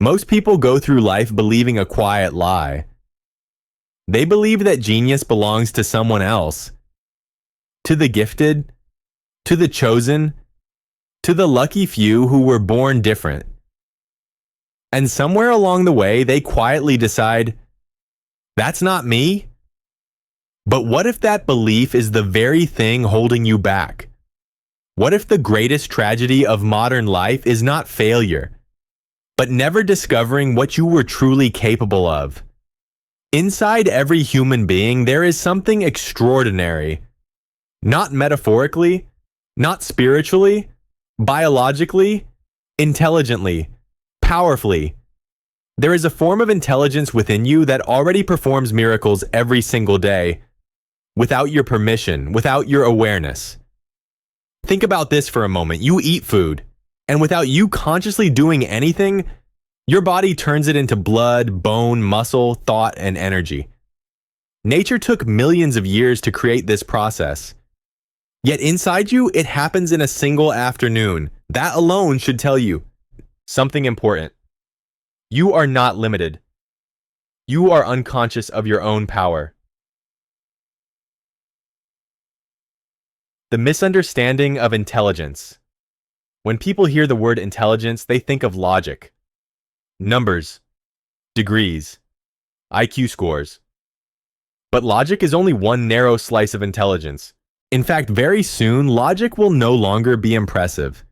Most people go through life believing a quiet lie. They believe that genius belongs to someone else, to the gifted, to the chosen, to the lucky few who were born different. And somewhere along the way, they quietly decide, that's not me. But what if that belief is the very thing holding you back? What if the greatest tragedy of modern life is not failure, but never discovering what you were truly capable of? Inside every human being, there is something extraordinary. Not metaphorically, not spiritually, biologically, intelligently, powerfully. There is a form of intelligence within you that already performs miracles every single day, without your permission, without your awareness. Think about this for a moment. You eat food, and without you consciously doing anything, your body turns it into blood, bone, muscle, thought, and energy. Nature took millions of years to create this process. Yet inside you, it happens in a single afternoon. That alone should tell you something important. You are not limited. You are unconscious of your own power. The misunderstanding of intelligence. When people hear the word intelligence, they think of logic, numbers, degrees, IQ scores. But logic is only one narrow slice of intelligence. In fact, very soon, logic will no longer be impressive.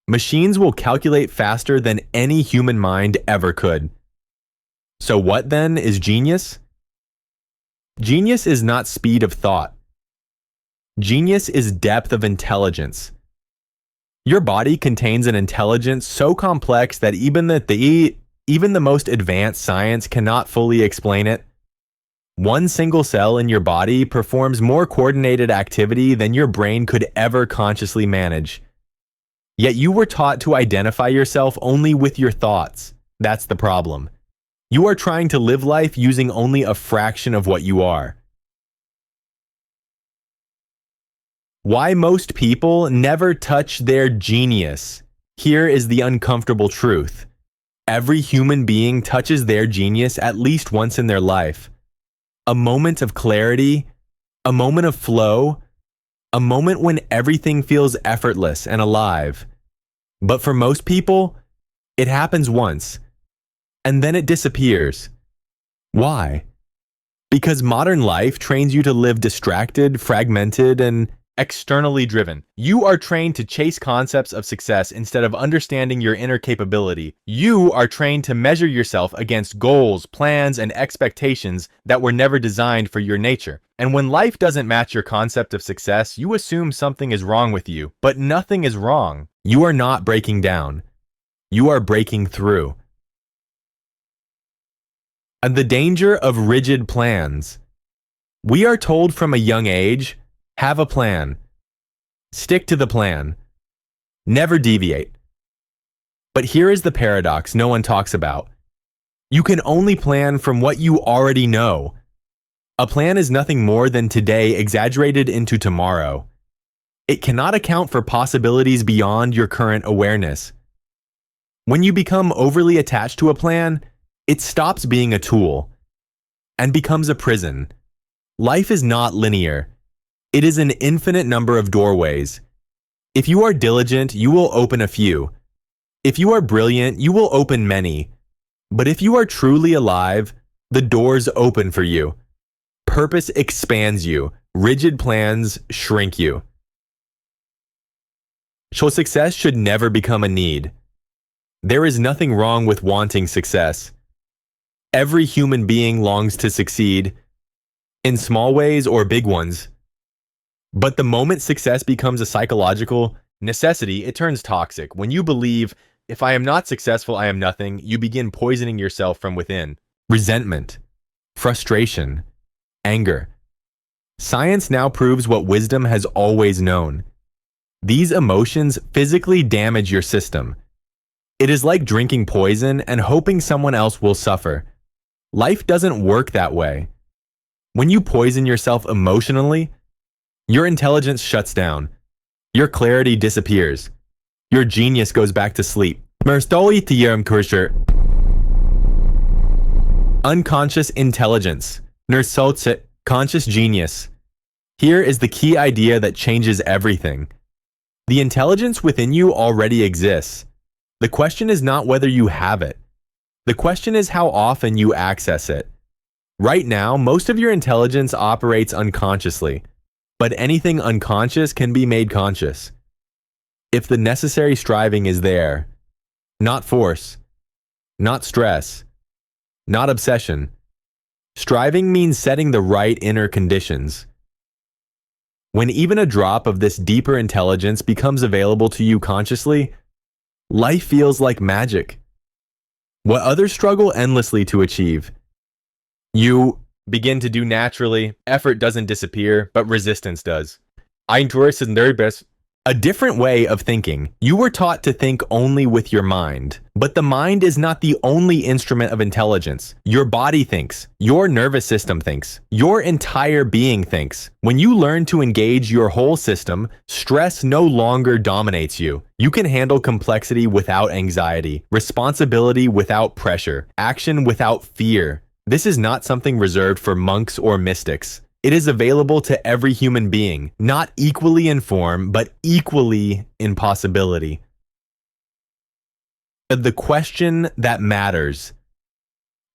Machines will calculate faster than any human mind ever could. So what then is genius? Genius is not speed of thought. Genius is depth of intelligence. Your body contains an intelligence so complex that even the most advanced science cannot fully explain it. One single cell in your body performs more coordinated activity than your brain could ever consciously manage. Yet you were taught to identify yourself only with your thoughts. That's the problem. You are trying to live life using only a fraction of what you are. Why most people never touch their genius. Here is the uncomfortable truth. Every human being touches their genius at least once in their life. A moment of clarity, a moment of flow, a moment when everything feels effortless and alive. But for most people, it happens once, and then it disappears. Why? Because modern life trains you to live distracted, fragmented, and externally driven. You are trained to chase concepts of success instead of understanding your inner capability. You are trained to measure yourself against goals, plans, and expectations that were never designed for your nature. And when life doesn't match your concept of success, you assume something is wrong with you. But nothing is wrong. You are not breaking down. You are breaking through. And the danger of rigid plans. We are told from a young age, have a plan. Stick to the plan. Never deviate. But here is the paradox no one talks about. You can only plan from what you already know. A plan is nothing more than today exaggerated into tomorrow. It cannot account for possibilities beyond your current awareness. When you become overly attached to a plan, it stops being a tool and becomes a prison. Life is not linear. It is an infinite number of doorways. If you are diligent, you will open a few. If you are brilliant, you will open many. But if you are truly alive, the doors open for you. Purpose expands you. Rigid plans shrink you. So success should never become a need. There is nothing wrong with wanting success. Every human being longs to succeed, in small ways or big ones. But the moment success becomes a psychological necessity, it turns toxic. When you believe, if I am not successful, I am nothing, you begin poisoning yourself from within. Resentment, frustration, anger. Science now proves what wisdom has always known. These emotions physically damage your system. It is like drinking poison and hoping someone else will suffer. Life doesn't work that way. When you poison yourself emotionally, your intelligence shuts down. Your clarity disappears. Your genius goes back to sleep. Maar stel je te je Unconscious intelligence, Nersoce, conscious genius. Here is the key idea that changes everything. The intelligence within you already exists. The question is not whether you have it. The question is how often you access it. Right now, most of your intelligence operates unconsciously, but anything unconscious can be made conscious. If the necessary striving is there, not force, not stress, not obsession. Striving means setting the right inner conditions. When even a drop of this deeper intelligence becomes available to you consciously, life feels like magic. What others struggle endlessly to achieve, you begin to do naturally. Effort doesn't disappear, but resistance does. A different way of thinking. You were taught to think only with your mind, but the mind is not the only instrument of intelligence. Your body thinks, your nervous system thinks, your entire being thinks. When you learn to engage your whole system, stress no longer dominates you. You can handle complexity without anxiety, responsibility without pressure, action without fear. This is not something reserved for monks or mystics. It is available to every human being, not equally in form, but equally in possibility. The question that matters.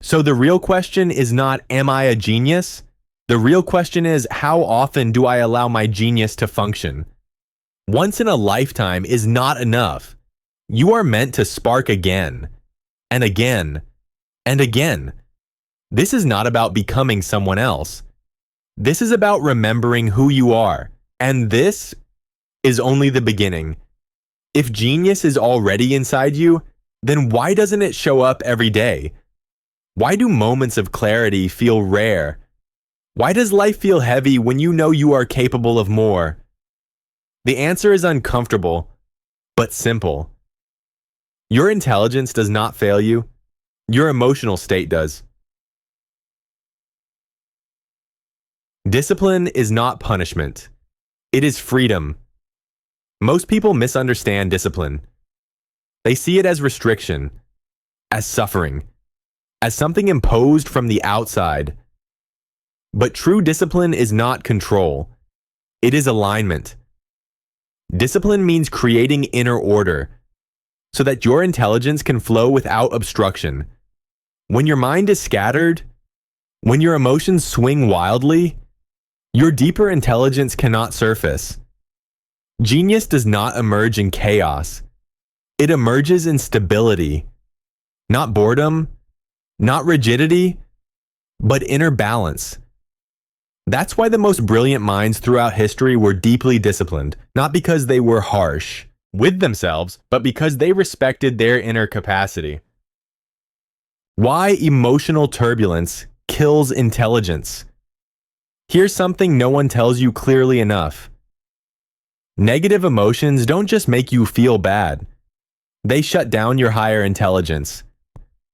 So the real question is not, am I a genius? The real question is, how often do I allow my genius to function? Once in a lifetime is not enough. You are meant to spark again, and again, and again. This is not about becoming someone else. This is about remembering who you are, and this is only the beginning. If genius is already inside you, then why doesn't it show up every day? Why do moments of clarity feel rare? Why does life feel heavy when you know you are capable of more? The answer is uncomfortable, but simple. Your intelligence does not fail you. Your emotional state does. Discipline is not punishment. It is freedom. Most people misunderstand discipline. They see it as restriction, as suffering, as something imposed from the outside. But true discipline is not control. It is alignment. Discipline means creating inner order so that your intelligence can flow without obstruction. When your mind is scattered, when your emotions swing wildly, your deeper intelligence cannot surface. Genius does not emerge in chaos. It emerges in stability. Not boredom, not rigidity, but inner balance. That's why the most brilliant minds throughout history were deeply disciplined, not because they were harsh with themselves, but because they respected their inner capacity. Why emotional turbulence kills intelligence. Here's something no one tells you clearly enough. Negative emotions don't just make you feel bad. They shut down your higher intelligence.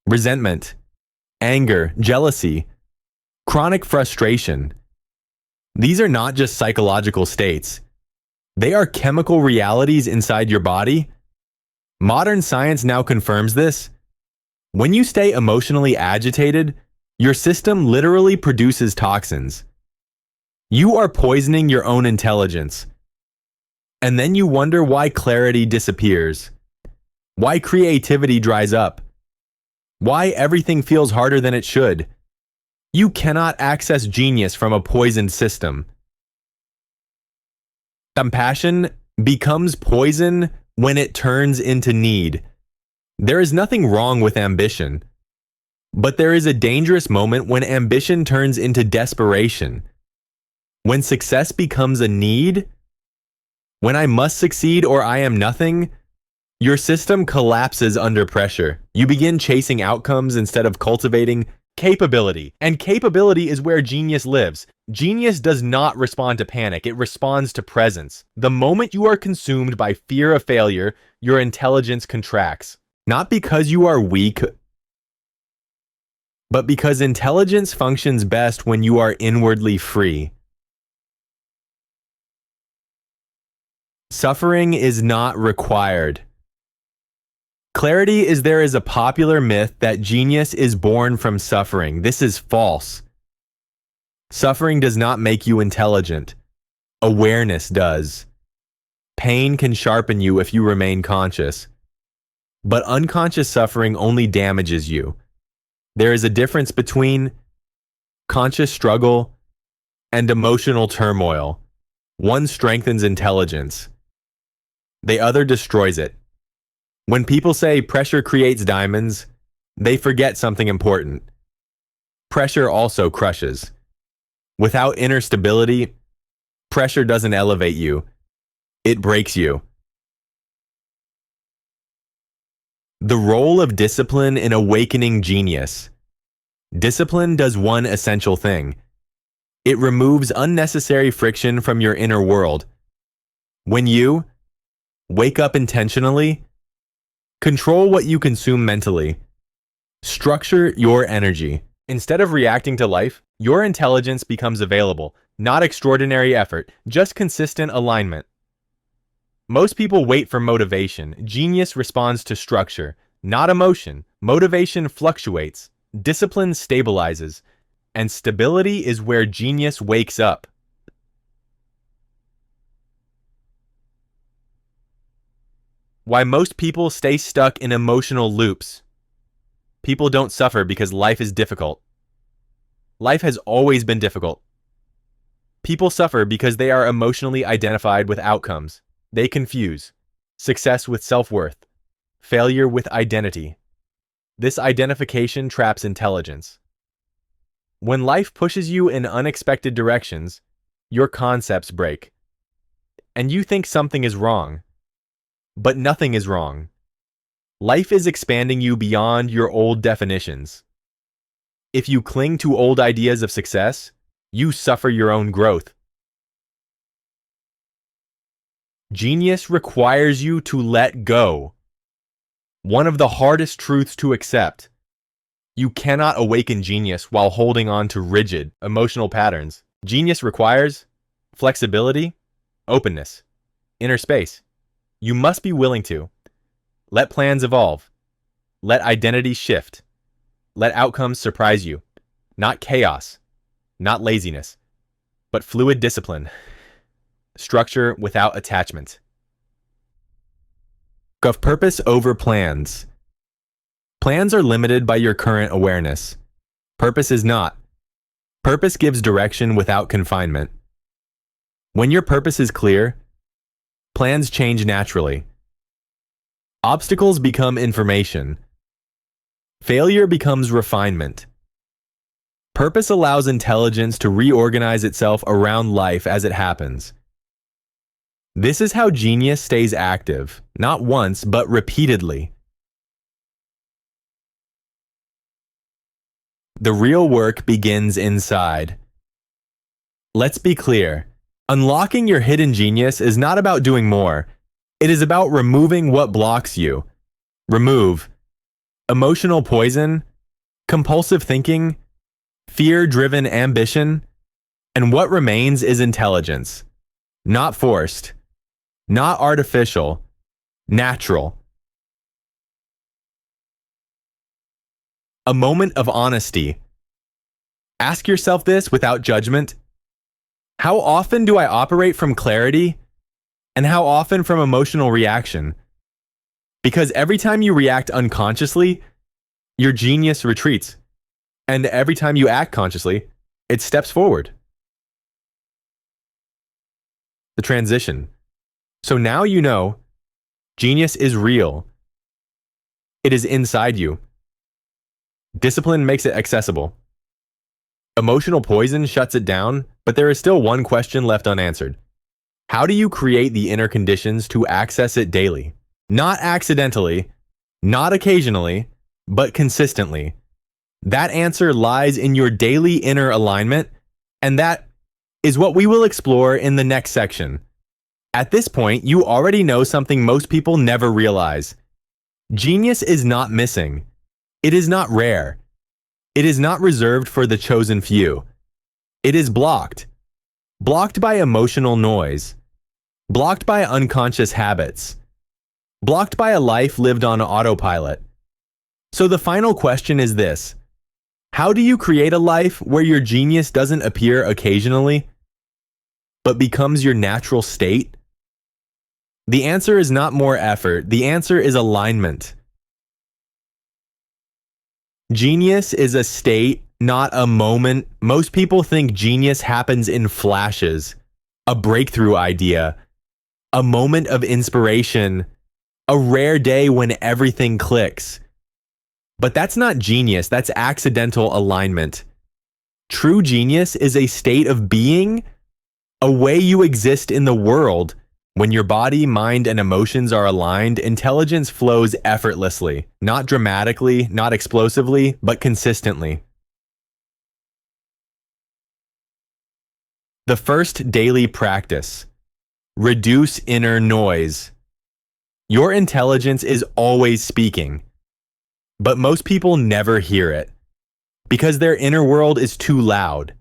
Resentment, anger, jealousy, chronic frustration. These are not just psychological states. They are chemical realities inside your body. Modern science now confirms this. When you stay emotionally agitated, your system literally produces toxins. You are poisoning your own intelligence. And then you wonder why clarity disappears, why creativity dries up, why everything feels harder than it should. You cannot access genius from a poisoned system. Compassion becomes poison when it turns into need. There is nothing wrong with ambition, but there is a dangerous moment when ambition turns into desperation. When success becomes a need, when I must succeed or I am nothing, your system collapses under pressure. You begin chasing outcomes instead of cultivating capability. And capability is where genius lives. Genius does not respond to panic, it responds to presence. The moment you are consumed by fear of failure, your intelligence contracts. Not because you are weak, but because intelligence functions best when you are inwardly free. Suffering is not required. Clarity is there is a popular myth that genius is born from suffering. This is false. Suffering does not make you intelligent. Awareness does. Pain can sharpen you if you remain conscious. But unconscious suffering only damages you. There is a difference between conscious struggle and emotional turmoil. One strengthens intelligence. The other destroys it. When people say pressure creates diamonds, they forget something important. Pressure also crushes. Without inner stability, pressure doesn't elevate you. It breaks you. The role of discipline in awakening genius. Discipline does one essential thing. It removes unnecessary friction from your inner world. When you wake up intentionally, control what you consume mentally, structure your energy. Instead of reacting to life, your intelligence becomes available, not extraordinary effort, just consistent alignment. Most people wait for motivation. Genius responds to structure, not emotion. Motivation fluctuates, discipline stabilizes, and stability is where genius wakes up. Why most people stay stuck in emotional loops. People don't suffer because life is difficult. Life has always been difficult. People suffer because they are emotionally identified with outcomes. They confuse success with self-worth, failure with identity. This identification traps intelligence. When life pushes you in unexpected directions, your concepts break. And you think something is wrong. But nothing is wrong. Life is expanding you beyond your old definitions. If you cling to old ideas of success, you suffer your own growth. Genius requires you to let go. One of the hardest truths to accept. You cannot awaken genius while holding on to rigid, emotional patterns. Genius requires flexibility, openness, inner space. You must be willing to let plans evolve, let identities shift, let outcomes surprise you. Not chaos, not laziness, but fluid discipline. Structure without attachment. Of purpose over plans. Plans are limited by your current awareness. Purpose is not. Purpose gives direction without confinement. When your purpose is clear, plans change naturally. Obstacles become information. Failure becomes refinement. Purpose allows intelligence to reorganize itself around life as it happens. This is how genius stays active, not once, but repeatedly. The real work begins inside. Let's be clear. Unlocking your hidden genius is not about doing more. It is about removing what blocks you. Remove emotional poison, compulsive thinking, fear-driven ambition, and what remains is intelligence. Not forced, not artificial, natural. A moment of honesty. Ask yourself this without judgment. How often do I operate from clarity? And how often from emotional reaction? Because every time you react unconsciously, your genius retreats. And every time you act consciously, it steps forward. The transition. So now you know, genius is real. It is inside you. Discipline makes it accessible. Emotional poison shuts it down, but there is still one question left unanswered. How do you create the inner conditions to access it daily? Not accidentally, not occasionally, but consistently. That answer lies in your daily inner alignment, and that is what we will explore in the next section. At this point, you already know something most people never realize. Genius is not missing. It is not rare. It is not reserved for the chosen few. It is blocked. Blocked by emotional noise. Blocked by unconscious habits. blocked by a life lived on autopilot. So the final question is this: how do you create a life where your genius doesn't appear occasionally, but becomes your natural state? The answer is not more effort. The answer is alignment. Genius is a state, not a moment. Most people think genius happens in flashes, a breakthrough idea, a moment of inspiration, a rare day when everything clicks. But that's not genius, that's accidental alignment. True genius is a state of being, a way you exist in the world. When your body, mind, and emotions are aligned, intelligence flows effortlessly, not dramatically, not explosively, but consistently. The first daily practice: reduce inner noise. Your intelligence is always speaking, but most people never hear it because their inner world is too loud.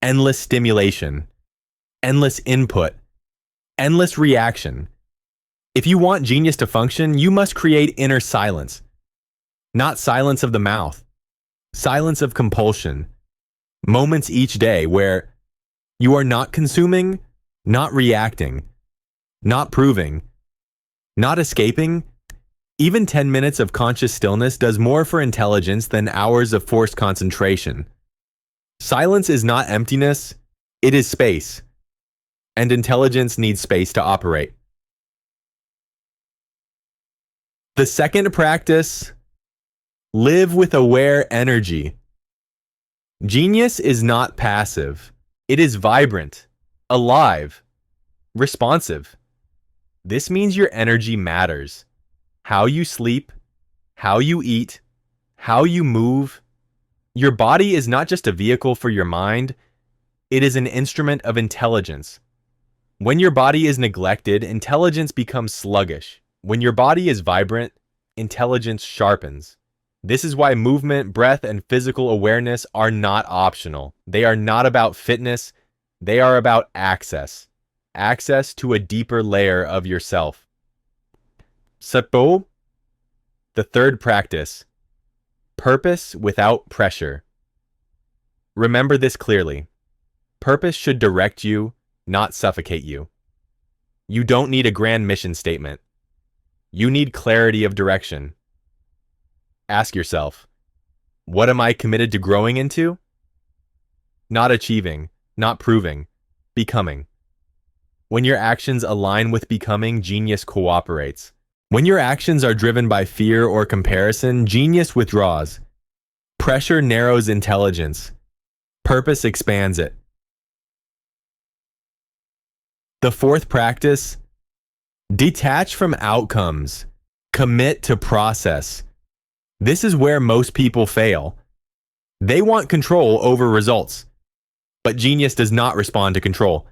Endless stimulation, endless input, endless reaction. If you want genius to function, you must create inner silence. Not silence of the mouth, silence of compulsion. Moments each day where you are not consuming, not reacting, not proving, not escaping. Even 10 minutes of conscious stillness does more for intelligence than hours of forced concentration. Silence is not emptiness, it is space. And intelligence needs space to operate. The second practice: live with aware energy. Genius is not passive. It is vibrant, alive, responsive. This means your energy matters. How you sleep, how you eat, how you move. Your body is not just a vehicle for your mind, it is an instrument of intelligence. When your body is neglected, intelligence becomes sluggish. When your body is vibrant, intelligence sharpens. This is why movement, breath, and physical awareness are not optional. They are not about fitness, they are about access. Access to a deeper layer of yourself. Sapo, the third practice: purpose without pressure. Remember this clearly. Purpose should direct you, not suffocate you. You don't need a grand mission statement. You need clarity of direction. Ask yourself, what am I committed to growing into? Not achieving, not proving, becoming. When your actions align with becoming, genius cooperates. When your actions are driven by fear or comparison, genius withdraws. Pressure narrows intelligence. Purpose expands it. The fourth practice: detach from outcomes. Commit to process. This is where most people fail. They want control over results. But genius does not respond to control.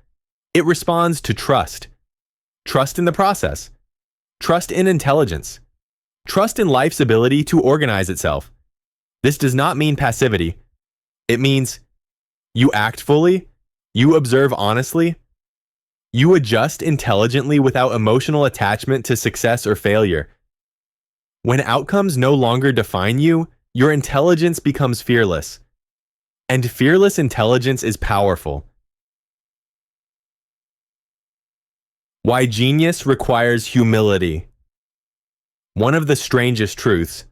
It responds to trust. Trust in the process. Trust in intelligence. Trust in life's ability to organize itself. This does not mean passivity. It means you act fully, you observe honestly, you adjust intelligently without emotional attachment to success or failure. When outcomes no longer define you, your intelligence becomes fearless. And fearless intelligence is powerful. Why genius requires humility. One of the strangest truths.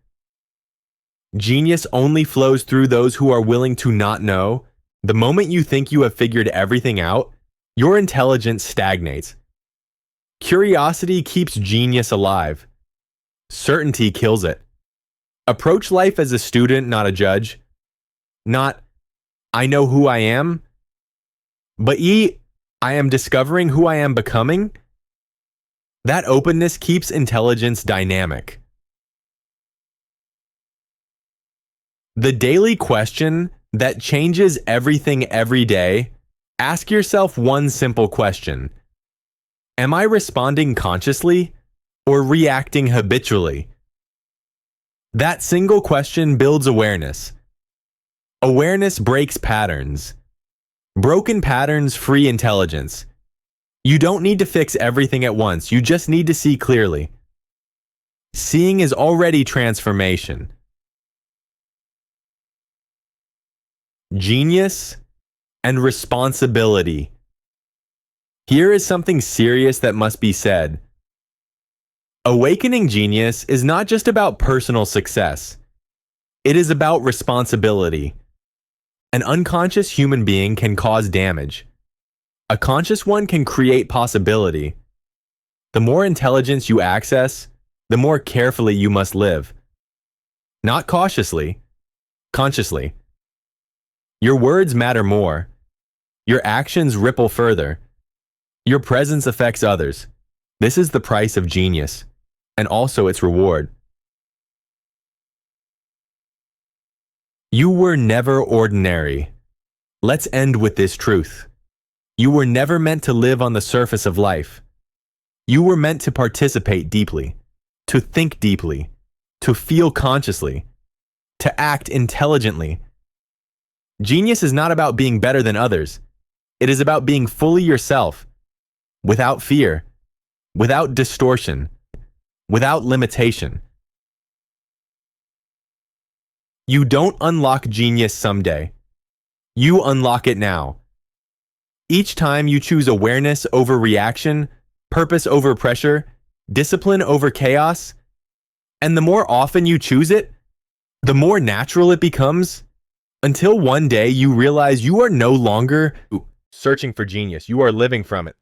Genius only flows through those who are willing to not know. The moment you think you have figured everything out, your intelligence stagnates. Curiosity keeps genius alive. Certainty kills it. Approach life as a student, not a judge. Not, I know who I am, but I am discovering who I am becoming. That openness keeps intelligence dynamic. The daily question that changes everything every day: ask yourself one simple question. Am I responding consciously or reacting habitually? That single question builds awareness. Awareness breaks patterns. Broken patterns free intelligence. You don't need to fix everything at once. You just need to see clearly. Seeing is already transformation. Genius and responsibility. Here is something serious that must be said. Awakening genius is not just about personal success. It is about responsibility. An unconscious human being can cause damage. A conscious one can create possibility. The more intelligence you access, the more carefully you must live. Not cautiously, consciously. Your words matter more. Your actions ripple further. Your presence affects others. This is the price of genius, and also its reward. You were never ordinary. Let's end with this truth. You were never meant to live on the surface of life. You were meant to participate deeply, to think deeply, to feel consciously, to act intelligently. Genius is not about being better than others. It is about being fully yourself, without fear, without distortion, without limitation. You don't unlock genius someday. You unlock it now. Each time you choose awareness over reaction, purpose over pressure, discipline over chaos, and the more often you choose it, the more natural it becomes, until one day you realize you are no longer searching for genius. You are living from it.